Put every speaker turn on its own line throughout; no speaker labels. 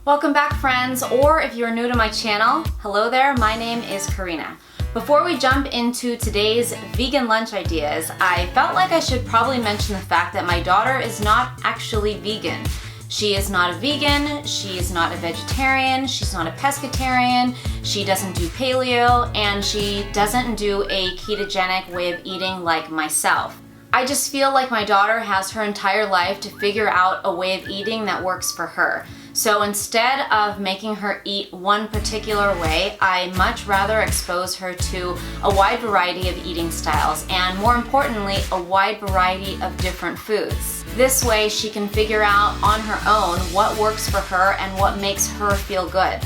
Welcome back, friends, or if you're new to my channel, hello there, my name is Corina. Before we jump into today's vegan lunch ideas, I felt like I should probably mention the fact that my daughter is not actually vegan. She is not a vegan, she is not a vegetarian, she's not a pescatarian, she doesn't do paleo, and she doesn't do a ketogenic way of eating like myself. I just feel like my daughter has her entire life to figure out a way of eating that works for her. So instead of making her eat one particular way, I much rather expose her to a wide variety of eating styles and, more importantly, a wide variety of different foods. This way she can figure out on her own what works for her and what makes her feel good.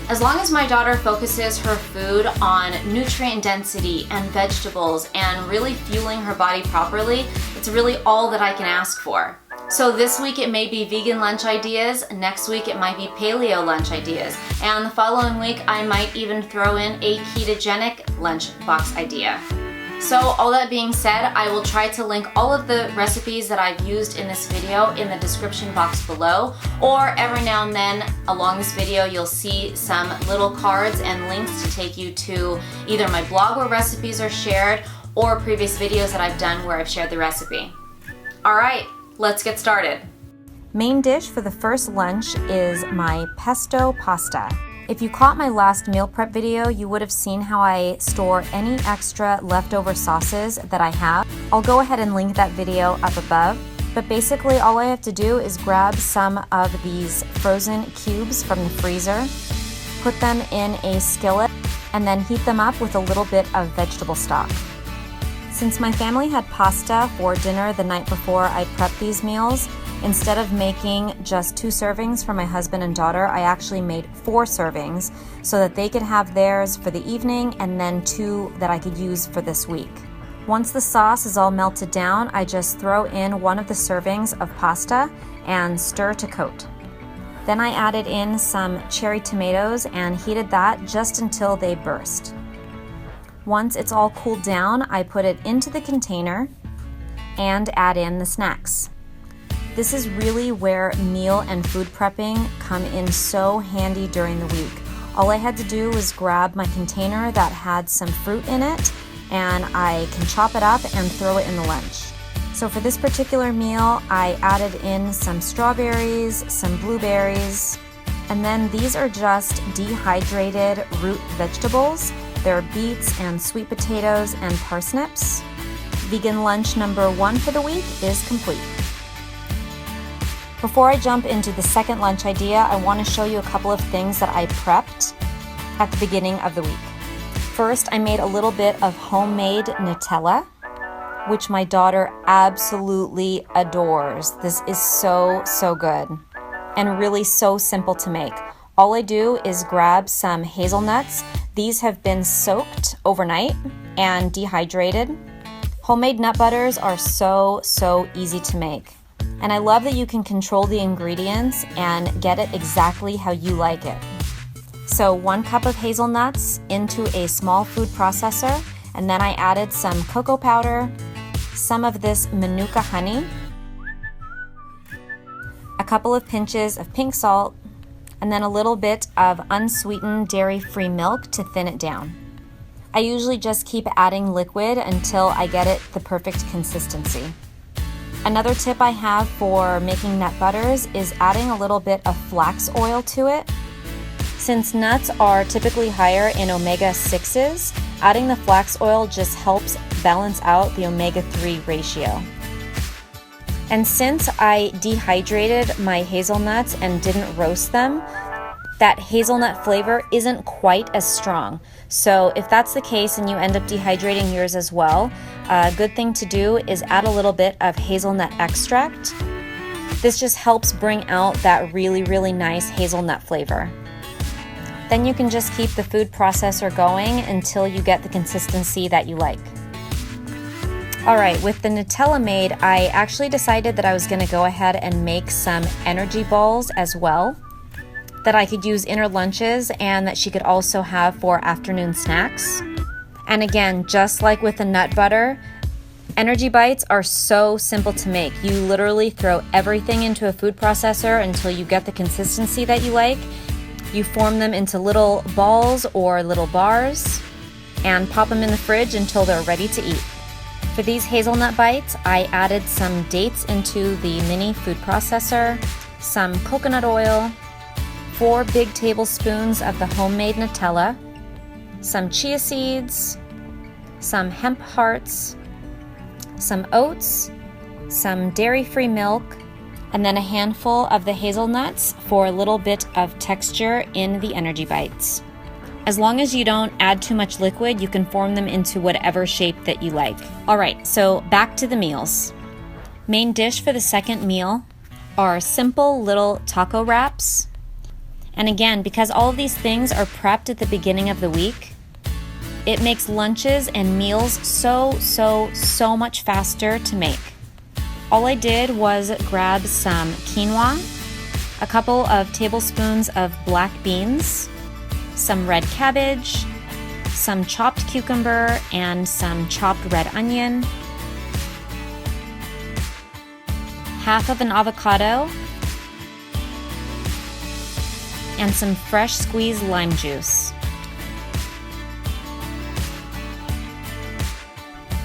As long as my daughter focuses her food on nutrient density and vegetables and really fueling her body properly, it's really all that I can ask for. So this week it may be vegan lunch ideas, next week it might be paleo lunch ideas, and the following week I might even throw in a ketogenic lunchbox idea. So all that being said, I will try to link all of the recipes that I've used in this video in the description box below, or every now and then along this video you'll see some little cards and links to take you to either my blog where recipes are shared or previous videos that I've done where I've shared the recipe. Alright, let's get started.
Main dish for the first lunch is my pesto pasta. If you caught my last meal prep video, you would have seen how I store any extra leftover sauces that I have. I'll go ahead and link that video up above. But basically all I have to do is grab some of these frozen cubes from the freezer, put them in a skillet, and then heat them up with a little bit of vegetable stock. Since my family had pasta for dinner the night before I prepped these meals, instead of making just 2 servings for my husband and daughter, I actually made 4 servings so that they could have theirs for the evening and then 2 that I could use for this week. Once the sauce is all melted down, I just throw in one of the servings of pasta and stir to coat. Then I added in some cherry tomatoes and heated that just until they burst. Once it's all cooled down, I put it into the container and add in the snacks. This is really where meal and food prepping come in so handy during the week. All I had to do was grab my container that had some fruit in it, and I can chop it up and throw it in the lunch. So for this particular meal, I added in some strawberries, some blueberries, and then these are just dehydrated root vegetables. There are beets and sweet potatoes and parsnips. Vegan lunch number 1 for the week is complete. Before I jump into the second lunch idea, I want to show you a couple of things that I prepped at the beginning of the week. First, I made a little bit of homemade Nutella, which my daughter absolutely adores. This is so good and really so simple to make. All I do is grab some hazelnuts. These have been soaked overnight and dehydrated. Homemade nut butters are so easy to make. And I love that you can control the ingredients and get it exactly how you like it. So 1 cup of hazelnuts into a small food processor, and then I added some cocoa powder, some of this Manuka honey, a couple of pinches of pink salt, and then a little bit of unsweetened dairy-free milk to thin it down. I usually just keep adding liquid until I get it the perfect consistency. Another tip I have for making nut butters is adding a little bit of flax oil to it. Since nuts are typically higher in omega-6s, adding the flax oil just helps balance out the omega-3 ratio. And since I dehydrated my hazelnuts and didn't roast them, that hazelnut flavor isn't quite as strong. So if that's the case and you end up dehydrating yours as well, a good thing to do is add a little bit of hazelnut extract. This just helps bring out that really nice hazelnut flavor. Then you can just keep the food processor going until you get the consistency that you like. Alright, with the Nutella made, I actually decided that I was going to go ahead and make some energy balls as well that I could use in her lunches and that she could also have for afternoon snacks. And again, just like with the nut butter, Energy bites are so simple to make. You literally throw everything into a food processor until you get the consistency that you like. You form them into little balls or little bars and pop them in the fridge until they're ready to eat. For these hazelnut bites, I added some dates into the mini food processor, some coconut oil, 4 big tablespoons of the homemade Nutella, some chia seeds, some hemp hearts, some oats, some dairy-free milk, and then a handful of the hazelnuts for a little bit of texture in the energy bites. As long as you don't add too much liquid, you can form them into whatever shape that you like. All right, so back to the meals. Main dish for the second meal are simple little taco wraps. And again, because all of these things are prepped at the beginning of the week, it makes lunches and meals so much faster to make. All I did was grab some quinoa, a couple of tablespoons of black beans, some red cabbage, some chopped cucumber, and some chopped red onion, half of an avocado, and some fresh squeezed lime juice.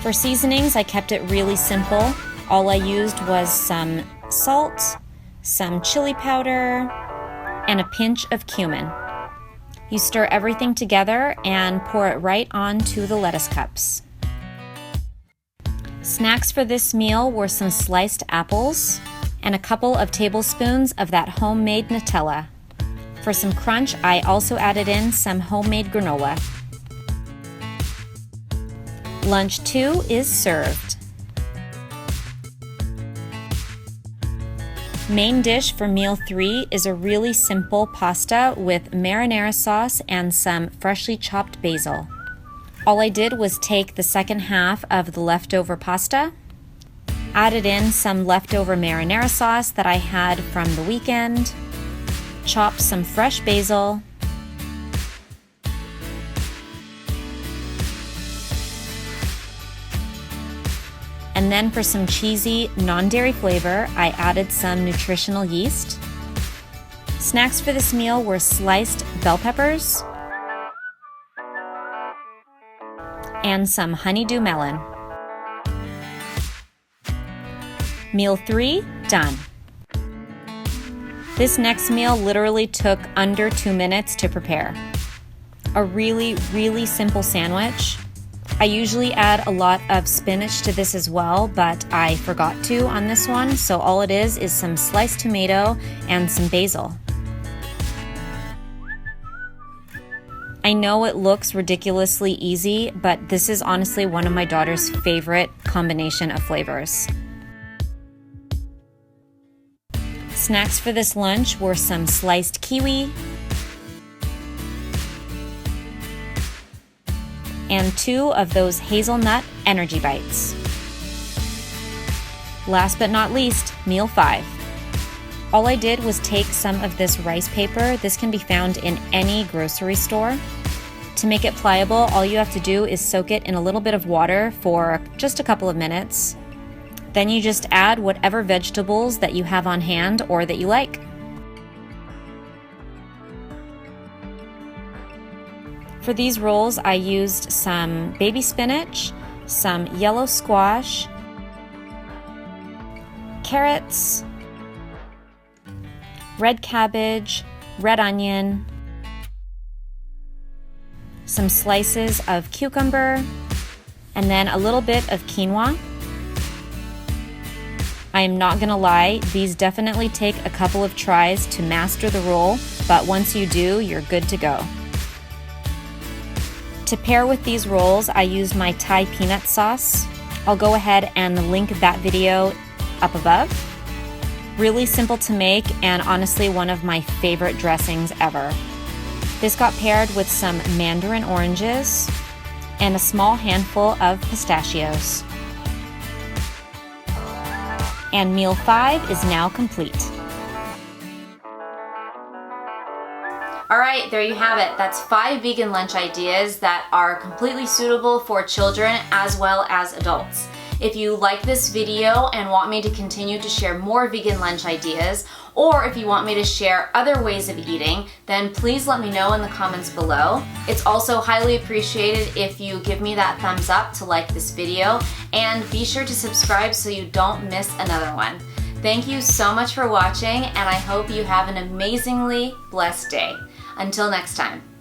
For seasonings, I kept it really simple. All I used was some salt, some chili powder, and a pinch of cumin. You stir everything together and pour it right onto the lettuce cups. Snacks for this meal were some sliced apples and a couple of tablespoons of that homemade Nutella. For some crunch, I also added in some homemade granola. Lunch 2 is served. Main dish for meal 3 is a really simple pasta with marinara sauce and some freshly chopped basil. All I did was take the second half of the leftover pasta, added in some leftover marinara sauce that I had from the weekend, chopped some fresh basil, and then for some cheesy, non-dairy flavor, I added some nutritional yeast. Snacks for this meal were sliced bell peppers and some honeydew melon. Meal 3, done. This next meal literally took under 2 minutes to prepare. A really simple sandwich. I usually add a lot of spinach to this as well, but I forgot to on this one, so all it is some sliced tomato and some basil. I know it looks ridiculously easy, but this is honestly one of my daughter's favorite combination of flavors. Snacks for this lunch were some sliced kiwi and 2 of those hazelnut energy bites. Last but not least, meal 5. All I did was take some of this rice paper. This can be found in any grocery store. To make it pliable, all you have to do is soak it in a little bit of water for just a couple of minutes. Then you just add whatever vegetables that you have on hand or that you like. For these rolls, I used some baby spinach, some yellow squash, carrots, red cabbage, red onion, some slices of cucumber, and then a little bit of quinoa. I am not gonna lie, these definitely take a couple of tries to master the roll, but once you do, you're good to go. To pair with these rolls, I used my Thai peanut sauce. I'll go ahead and link that video up above. Really simple to make and honestly one of my favorite dressings ever. This got paired with some mandarin oranges and a small handful of pistachios. And meal 5 is now complete.
All right, there you have it. That's 5 vegan lunch ideas that are completely suitable for children as well as adults. If you like this video and want me to continue to share more vegan lunch ideas, or if you want me to share other ways of eating, then please let me know in the comments below. It's also highly appreciated if you give me that thumbs up to like this video, and be sure to subscribe so you don't miss another one. Thank you so much for watching, and I hope you have an amazingly blessed day. Until next time.